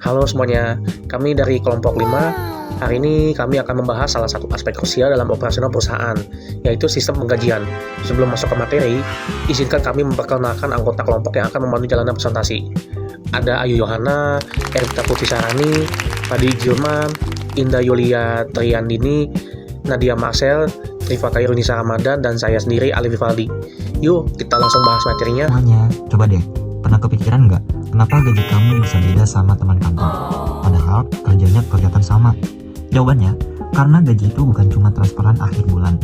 Halo semuanya, kami dari kelompok 5. Hari ini kami akan membahas salah satu aspek krusial dalam operasional perusahaan, yaitu sistem penggajian. Sebelum masuk ke materi, izinkan kami memperkenalkan anggota kelompok yang akan membantu jalannya presentasi. Ada Ayu Yohana, Erika Putri Sarani, Fadi Gilman, Indah Yulia Triandini, Nadia Marcel, Rifata Yunisa Ramadan, dan saya sendiri Ali Vivaldi. Yuk, kita langsung bahas materinya. Semuanya, coba deh, pernah kepikiran nggak kenapa gaji kamu bisa beda sama teman kantor? Padahal kerjanya kelihatan sama. Jawabannya, karena gaji itu bukan cuma transparan akhir bulan.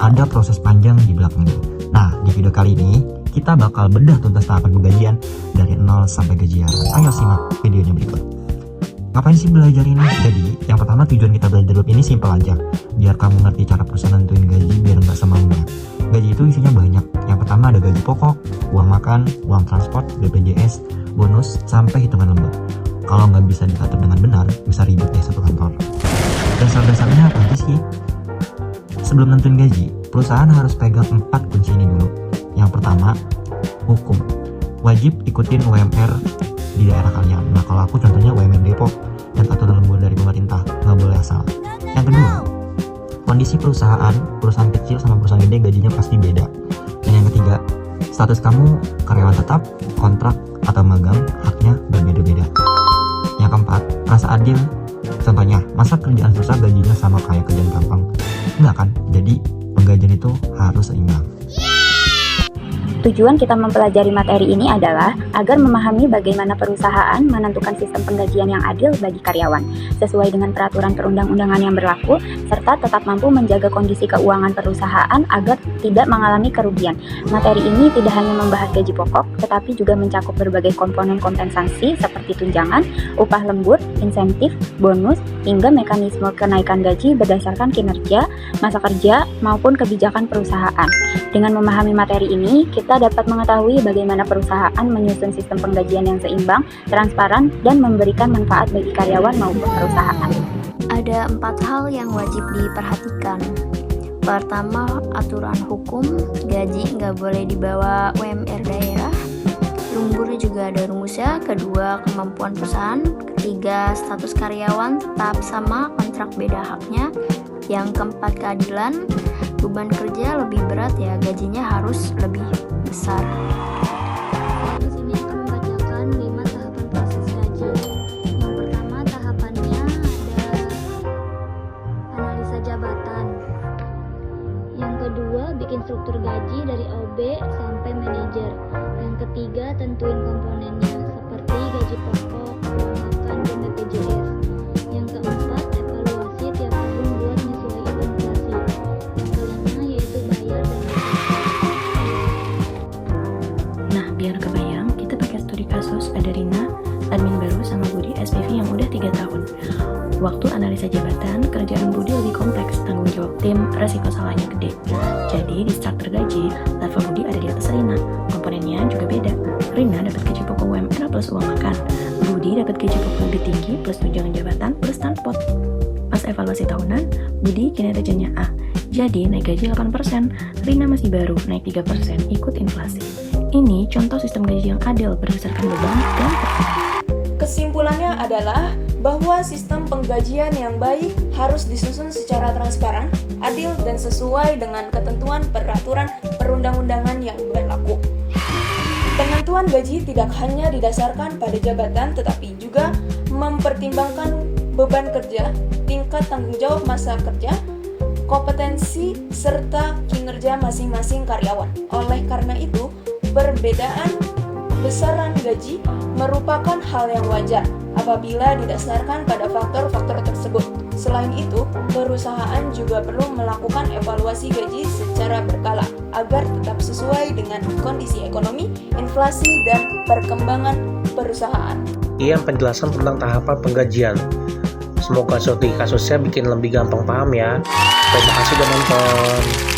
Ada proses panjang di belakangnya. Nah, di video kali ini, kita bakal bedah tuntas tahapan penggajian dari 0 sampai gajian. Ayo simak videonya berikut. Ngapain sih belajar ini? Jadi, yang pertama tujuan kita belajar dulu ini simpel aja. Biar kamu ngerti cara perusahaan nentuin gaji biar nggak semaunya. Gaji itu isinya banyak. Yang pertama ada gaji pokok, uang makan, uang transport, BPJS, bonus, sampai hitungan lembut. Kalau nggak bisa diatur dengan benar, bisa ribet deh satu kantor. Dasar-dasarnya apa aja sih? Sebelum nentuin gaji, perusahaan harus pegang 4 kunci ini dulu. Yang pertama, hukum. Wajib ikutin UMR di daerah kalian. Nah, kalau aku contohnya UMR Depok dan aturan lembur dari pemerintah, nggak boleh asal. Yang kedua, kondisi perusahaan kecil sama perusahaan gede gajinya pasti beda. Dan yang ketiga, status kamu karyawan tetap, kontrak, atau magang, haknya berbeda-beda. Yang keempat, rasa adil. Contohnya, masa kerjaan susah gajinya sama kayak kerjaan gampang? Enggak kan? Jadi, penggajian itu harus seimbang. Tujuan kita mempelajari materi ini adalah agar memahami bagaimana perusahaan menentukan sistem penggajian yang adil bagi karyawan, sesuai dengan peraturan perundang-undangan yang berlaku, serta tetap mampu menjaga kondisi keuangan perusahaan agar tidak mengalami kerugian. Materi ini tidak hanya membahas gaji pokok, tetapi juga mencakup berbagai komponen kompensasi seperti tunjangan, upah lembur, insentif, bonus, hingga mekanisme kenaikan gaji berdasarkan kinerja, masa kerja, maupun kebijakan perusahaan. Dengan memahami materi ini, kita dapat mengetahui bagaimana perusahaan menyusun sistem penggajian yang seimbang, transparan, dan memberikan manfaat bagi karyawan maupun perusahaan. Ada 4 hal yang wajib diperhatikan. Pertama, aturan hukum, gaji nggak boleh di bawah UMR daerah. Lembur juga ada rumusnya. Kedua, kemampuan perusahaan. Ketiga, status karyawan tetap sama, kontrak beda haknya. Yang keempat, keadilan. Beban kerja lebih berat ya, gajinya harus lebih besar. Di sini akan membacakan 5 tahapan proses gaji. Yang pertama, tahapannya ada analisa jabatan. Yang kedua, bikin struktur gaji dari OB sampai manajer. Yang ketiga, tentuin komponennya seperti gaji pokok, uang makan, dan BPJS. Yang keempat, evaluasi tiap tahun buat nyesuaiin inflasi. Yang kelima yaitu bayar dan Nah, biar kebayang, kita pakai studi kasus ada Rina, admin baru, sama Budi, SPV yang udah 3 tahun. Waktu analisa jabatan, kerjaan Budi lebih kompleks, tanggung jawab tim, resiko salahnya gede. Jadi, di struktur gaji, level Budi ada di atas Rina. Komponennya juga beda. Rina dapat gaji pokok UMR plus uang makan. Budi dapat gaji pokok lebih tinggi plus tunjangan jabatan plus transport. Pas evaluasi tahunan, Budi kinerjanya A. Jadi, naik gaji 8%. Rina masih baru, naik 3%, ikut inflasi. Ini contoh sistem gaji yang adil berdasarkan beban dan performa. Kesimpulannya adalah bahwa sistem penggajian yang baik harus disusun secara transparan, adil, dan sesuai dengan ketentuan peraturan perundang-undangan yang berlaku. Penentuan gaji tidak hanya didasarkan pada jabatan, tetapi juga mempertimbangkan beban kerja, tingkat tanggung jawab masa kerja, kompetensi, serta kinerja masing-masing karyawan. Oleh karena itu, perbedaan besaran gaji merupakan hal yang wajar apabila didasarkan pada faktor-faktor tersebut. Selain itu, perusahaan juga perlu melakukan evaluasi gaji secara berkala agar tetap sesuai dengan kondisi ekonomi, inflasi, dan perkembangan perusahaan. Sekian penjelasan tentang tahapan penggajian. Semoga studi kasusnya bikin lebih gampang paham ya. Terima kasih sudah nonton.